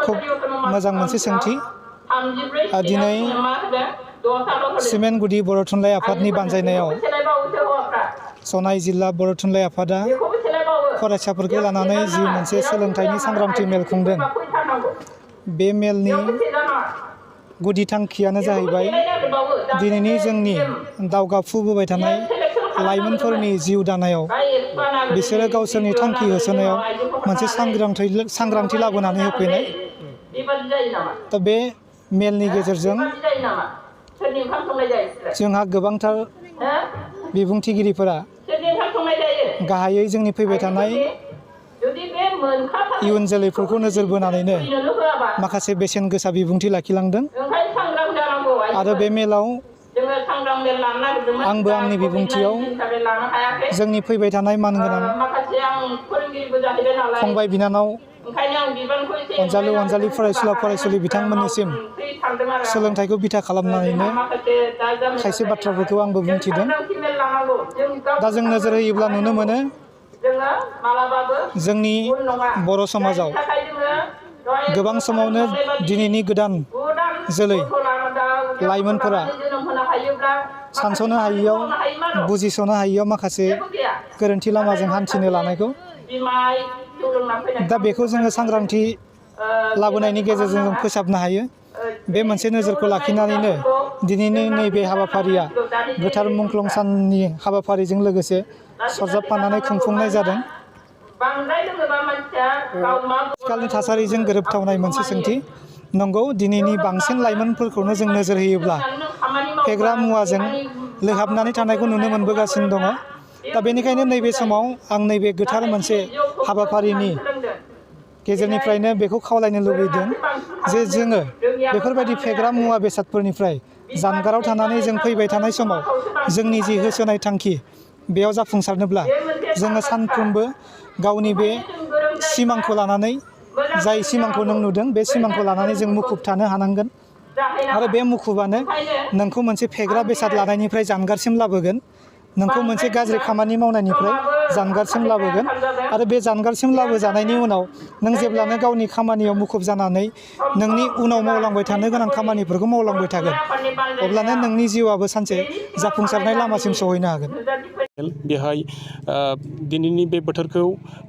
खूब मोजां मोनसे सोंथि दिनै सिमेन्ट गुदि बर' थुनलाइ आफादनि बानजायनायाव सनाय जिल्ला बर' थुनलाइ आफादा फरायसाफोरखौ लानानै जि मोनसे सोलोंथाइनि सांग्रांथि मेल खुंदों बे मेलनि गुदि थांखियानो जाहैबाय दिनैनि जोंनि दावगाफुबोबाय थानाय लाइमोनफोरनि जिउ दानायाव बिसोरो गावसोरनि थांखि होसोनायाव मोनसे सांग्रांथि लाबोनानै होफैनाय दा बे मेलनि गेजेरजों जोंहा गोबांथार बिबुंथिगिरिफोरा गाहायै जोंनि फैबाय थानाय इयुन जोलैफोरखौ नोजोर बोनानैनो माखासे बेसेन गोसा बिबुंथि लाखिलांदों आरो बे मेलाव आंबो आंनि बिबुंथियाव जोंनि फैबाय थानाय मानगोनां फंबाय बिनानाव अनजालु फरायसुला फरायसुलि बिथांमोननिसिम सोलोंथाइखौ बिथा खालामनानैनो खायसे बाथ्राफोरखौ आंबो बुंथिदों दा जों नोजोर होयोब्ला नुनो मोनो जोंनि बर' समाजाव गोबां समावनो दिनैनि गोदान जोलै लाइमोनफोरा सानस'नो हायियाव बुजिस'नो हायियाव माखासे गोरोन्थि लामाजों हान्थिनो लानायखौ दा बेखौ जोङो सांग्रांथि लाबोनायनि गेजेरजों जों फोसाबनो हायो बे मोनसे नोजोरखौ लाखिनानैनो दिनैनि नैबे हाबाफारिया गोथार मुंख्लं साननि हाबाफारिजों लोगोसे सरजाबफानानै खुंफुंनाय जादों आथिखालनि थासारिजों गोरोबथावनाय मोनसे सोंथि नंगौ दिनैनि बांसिन लाइमोनफोरखौनो जों नोजोर होयोब्ला फेग्रा मुवाजों लोहाबनानै थानायखौ नुनो मोनबोगासिनो दङ दा बेनिखायनो नैबे समाव आं नैबे गोथार मोनसे हाबाफारिनि गेजेरनिफ्रायनो बेखौ खावलायनो लुबैदों जे जोङो बेफोरबायदि फेग्रा मुवा बेसादफोरनिफ्राय जानगाराव थानानै जों फैबाय थानाय समाव जोंनि जि होसोनाय थांखि बेयाव जाफुंसारनोब्ला जोङो सानफ्रोमबो गावनि बे सिमांखौ लानानै जाय सिमांखौ नों नुदों बे सिमांखौ लानानै जों मुखुब थानो हानांगोन आरो बे मुखुबानो नोंखौ मोनसे फेग्रा बेसाद लानायनिफ्राय जानगारसिम लाबोगोन नोंखौ मोनसे गाज्रि खामानि मावनायनिफ्राय जानगारसिम लाबोगोन आरो बे जानगारसिम लाबोजानायनि उनाव नों जेब्लानो गावनि खामानियाव मुखुब जानानै नोंनि उनाव मावलांबाय थानो गोनां खामानिफोरखौ मावलांबाय थागोन अब्लानो नोंनि जिउआबो सानसे जाफुंसारनाय लामासिम सहैनो हागोन बेहाय दिनैनि बे बोथोरखौ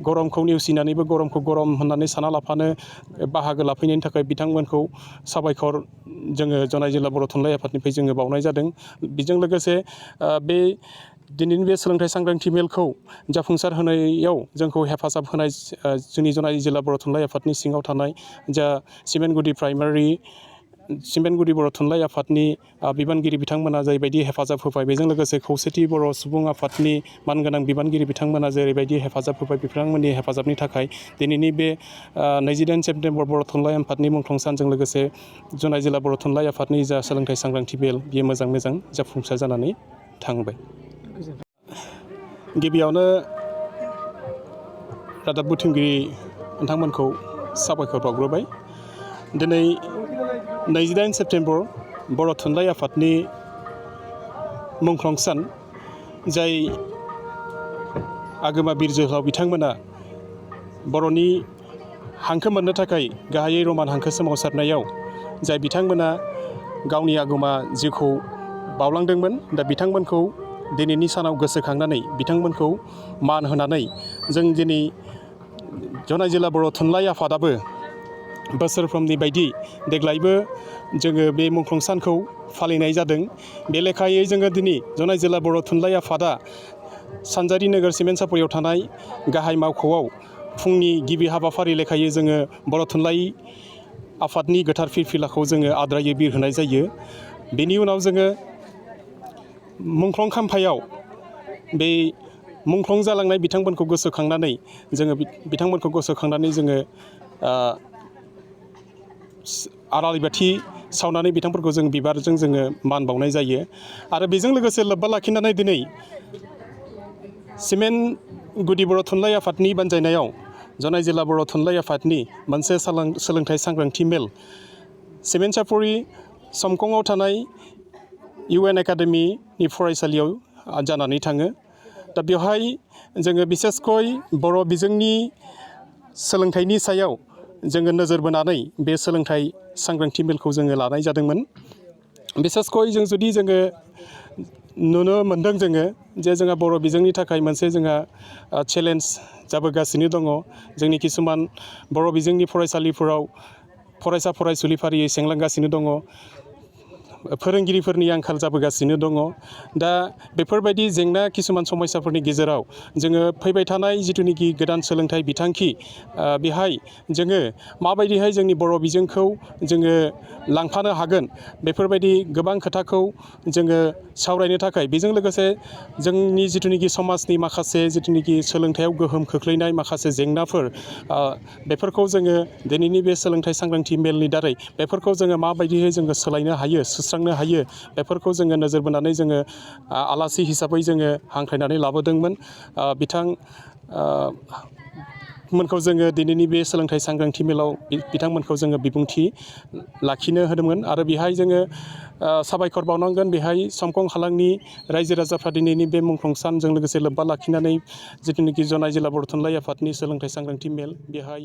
गरमखौ नेवसिनानैबो गरमखौ गरम होननानै साना लाफानो बाहागो लाफैनायनि थाखाय बिथांमोनखौ साबायखर जोङो जनाय जिल्ला बर' थुनलाइ आफादनिफ्राय जोङो बावनाय जादों बेजों लोगोसे बे दिनैनि बे सोलोंथाइ सांग्रांथि मेलखौ जाफुंसार होनायाव जोंखौ हेफाजाब होनाय जोंनि जनाय जिल्ला बर' थुनलाइ आफादनि सिङाव थानाय जा सिमेन्ट गुदि बर' थुनलाइ आफादनि बिबानगिरि बिथांमोना जेरैबायदि हेफाजाब होबाय बेजों लोगोसे खौसेथि बर' सुबुं आफादनि मानगोनां बिबानगिरि बिथांमोना जेरैबायदि हेफाजाब होबाय बिथांमोननि हेफाजाबनि थाखाय दिनैनि बे 29 सेप्तेम्बर बर' थुनलाइ आफादनि मुंख्लं सानजों लोगोसे जनाय जिल्ला बर' थुनलाइ आफादनि जा सोलोंथाइ सांग्रांथि मेल बियो मोजां जाफुंसार जानानै थांबाय गिबियावनो रादाब बुथुमगिरि नोंथांमोनखौ साबायखर बावग्रोबाय दिनै 28 सेप्तेम्बर बर' थुनलाइ आफादनि मुंख्लं सान जाय आगोमा बिर जोहोलाव बिथांमोना बर'नि हांखो मोननो थाखाय गाहायै रमान हांखो सोमावसारनायाव जाय बिथांमोना गावनि आगोमा जिउखौ बावलांदोंमोन दा बिथांमोनखौ दिनैनि सानाव गोसोखांनानै बिथांमोनखौ मान होनानै जों दिनै जनाय जिल्ला बर' थुनलाइ आफादाबो बोसोरफ्रोमनि बायदि देग्लायबो जोङो बे मुंख्लं सानखौ फालिनाय जादों बे लेखायै जोङो दिनै जनाय जिल्ला बर' थुनलाइ आफादा सानजारि नोगोर सिमेन्ट सापरियाव थानाय गाहाय मावख'आव फुंनि गिबि हाबाफारि लेखायै जोङो बर' थुनलाइ आफादनि गोथार फिरफिलाखौ जोङो आद्रायै बिरहोनाय जायो बेनि उनाव जोङो मुंख्लं खाम्फायाव बे मुंख्लं जालांनाय बिथांमोनखौ गोसोखांनानै जोङो आलारि बाथि सावनानै बिथांफोरखौ जों बिबारजों जोङो मान बावनाय जायो आरो बेजों लोगोसे लोब्बा लाखिनानै दिनै सिमेन्ट गुदि बर' थुनलाइ आफादनि बानजायनायाव जनाय जिल्ला बर' थुनलाइ आफादनि मोनसे सोलोंथाइ सांग्रांथि मेल सिमेन्ट सापरि समखङाव थानाय UN एकाडेमिनि फरायसालियाव जानानै थाङो दा बेवहाय जोङो बिसेसकय बर' बिजोंनि सोलोंथाइनि सायाव जोङो नोजोर बोनानै बे सोलोंथाइ सांग्रांथि मेलखौ जोङो लानाय जादोंमोन। बिसेसकय जुदि जोङो नुनो मोन्दों जोङो जे जोंहा बर' बिजोंनि थाखाय मोनसे जोंहा चेलेन्ज जाबोगासिनो दङ। जोंनि किसुमान बर' बिजोंनि फरायसालिफोराव फरायसा फरायसुलि फारियै सेंलांगासिनो दङ। फोरोंगिरिफोरनि आंखाल जाबोगासिनो दङ। दा बेफोरबायदि जेंना किसुमान समस्याफोरनि गेजेराव जोङो फैबाय थानाय जिथुनिखि गोदान सोलोंथाइ बिथांखि बेहाय जोङो माबायदिहाय जोंनि बर' बिजोंखौ जोङो लांफानो हागोन, बेफोरबायदि गोबां खोथाखौ जोङो सावरायनो थाखाय बेजों लोगोसे जोंनि जिथुनिखि समाजनि माखासे जिथुनिखि सोलोंथायाव गोहोम खोख्लैनाय माखासे जेंनाफोर बेफोरखौ जोङो दिनैनि बे सोलोंथाइ सांग्रांथि मेलनि दारै बेफोरखौ जोङो माबायदियै जोङो सोलायनो हायो, सुस्रांनो हायो, बेफोरखौ जोङो नोजोर बोनानै जोङो आलासि हिसाबै जोङो हांख्रायनानै लाबोदोंमोन। बिथांमोनखौ जोङो दिनैनि बे सोलोंथाइ सांग्रांथि मेलाव बिथांमोनखौ जोङो बिबुंथि लाखिनो होदोंमोन आरो बेहाय जोङो साबायखर बावनांगोन। बेहाय समखं हालांनि रायजो राजाफ्रा दिनैनि बे मुंख्लं सानजों लोगोसे लोब्बा लाखिनानै जिथुनिखि जनाय जिल्ला बर' थुनलाइ आफादनि सोलोंथाइ सांग्रांथि मेल बेहाय